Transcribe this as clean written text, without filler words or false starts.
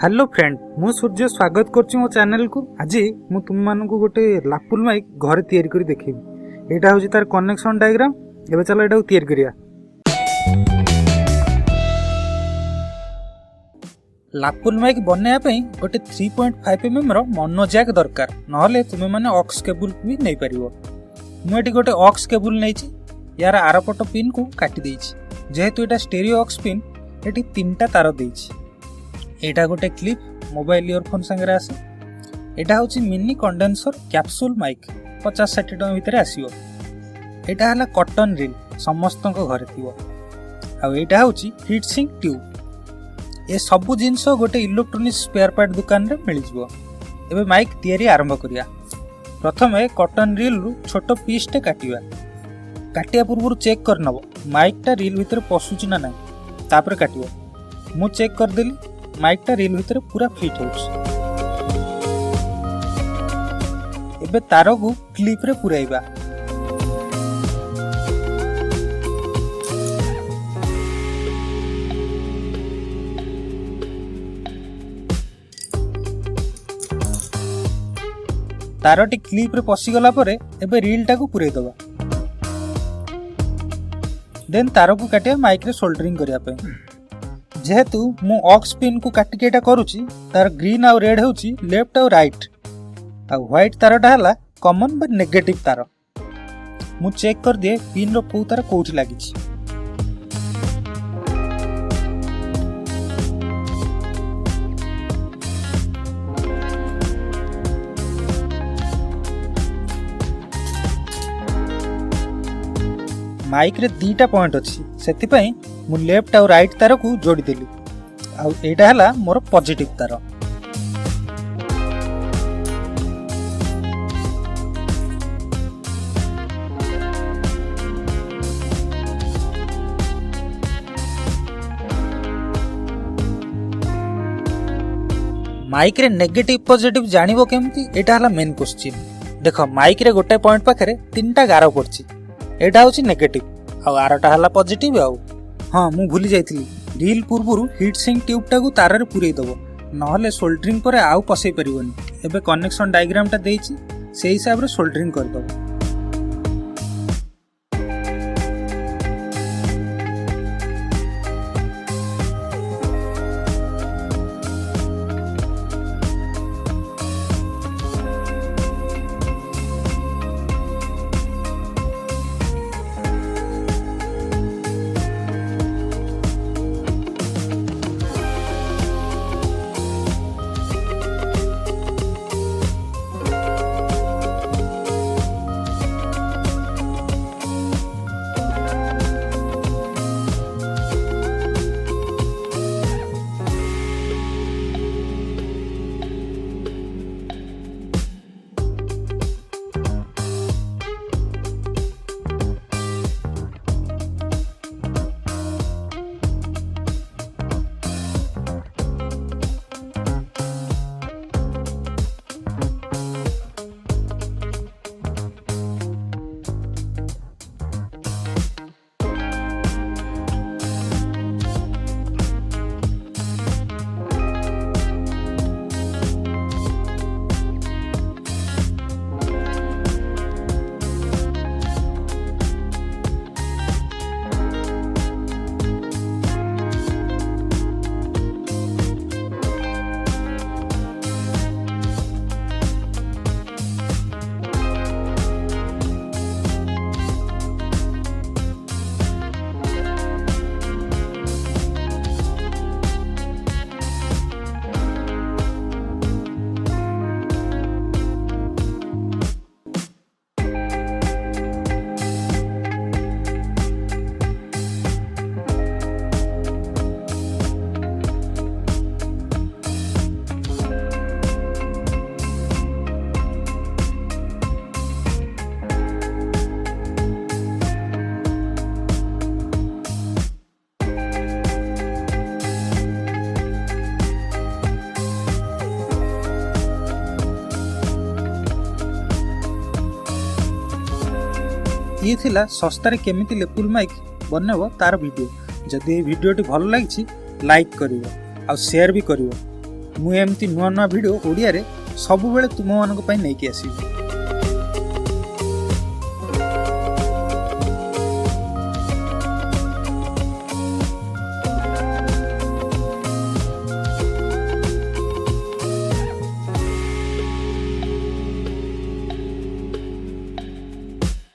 Hello friend, मु सूर्य स्वागत करछि मो चैनल को। आज मु तुम मान को गोटे लापुल माइक घरे तैयारी करी देखिबी। एटा होछि तार कनेक्शन डायग्राम। एबे चलो एटा तैयारी करिया। लापुल माइक बनैया पई गोटे 3.5 mm रो मोनो जैक दरकार, नहले तुमे माने ऑक्स केबल भी नै परिबो। मु एटी गोटे ऑक्स केबल नैछि। यार आरपट पिन को काटी देछि। जेहेतु एटा स्टेरियो ऑक्स पिन, एटी 3टा तार देछि। एटा गोटे क्लिप मोबाइल इयरफोन संगे आसे। एटा होछि मिनी कंडेंसर कैप्सूल माइक 50-60 टका भितर आसीओ। एटा हला कॉटन रील समस्त घरे थिबो। आ एटा होछि हीट सिंक ट्यूब। ए सब जिंस गोटे इलेक्ट्रोनिक स्पेयर पार्ट दुकान रे मिल जिवो। एबे माइक तैयारी आरंभ करिया। प्रथमे कॉटन रील रु छोटो पीस टे काटिया। काटिया पूर्व चेक कर नबो माइक टा रील भितर पसुछि ना नै, तापर काटियो। मु चेक कर देली माइक टा रील भितर पूरा फिट होउछ। एबे तार को क्लिप रे पुराइबा। तारटी क्लिप रे पसी गला परे एबे रील टा को पुराई दबा। देन तार को काटिया माइक रे सोल्डरिंग करिया पे। जेहेतु मु ऑक्स पिन को काटी केटा करूची, तार ग्रीन आ रेड होची लेफ्ट आ राइट, आ व्हाइट तारटा हला कॉमन बा नेगेटिव तार। मु चेक कर दिए पिन रो को तार कोठी लागिची। माइक रे 2टा पॉइंट अछि, सेति पई मु लेफ्ट और राइट तार को जोड़ी देली। आ एटा हला मोर पॉजिटिव तार। माइक रे नेगेटिव पॉजिटिव जानिबो केमती, एटा हला मेन क्वेश्चन। देखो माइक रे गोटे पॉइंट पाखरे 3टा गारो पड़छि। एटा होछि नेगेटिव आ आरटा हला पॉजिटिव। आ हाँ मु भूली जाइथिली, रील पूर्वरु हीट सिंक ट्यूब टा को तार रे पुरै दबो, नहले सोल्डरिंग परे आउ पसै परिबोनी। एबे कनेक्शन डायग्राम टा देइछि, सेही हिसाब रे सोल्डरिंग कर दबो। ये थिला सस्तारे केमिति लेपुल माइक बनैबो तार वीडियो। जदि वीडियोटी भल लागिछि लाइक करिवो आ शेयर भी करिवो। ମୁଁ ଏମିତି ନୂଆ ନୂଆ ଭିଡ଼ିଓ ଓଡ଼ିଆରେ ସବୁବେଳେ ତୁମମାନଙ୍କ ପାଇଁ ନେଇକି ଆସିବି।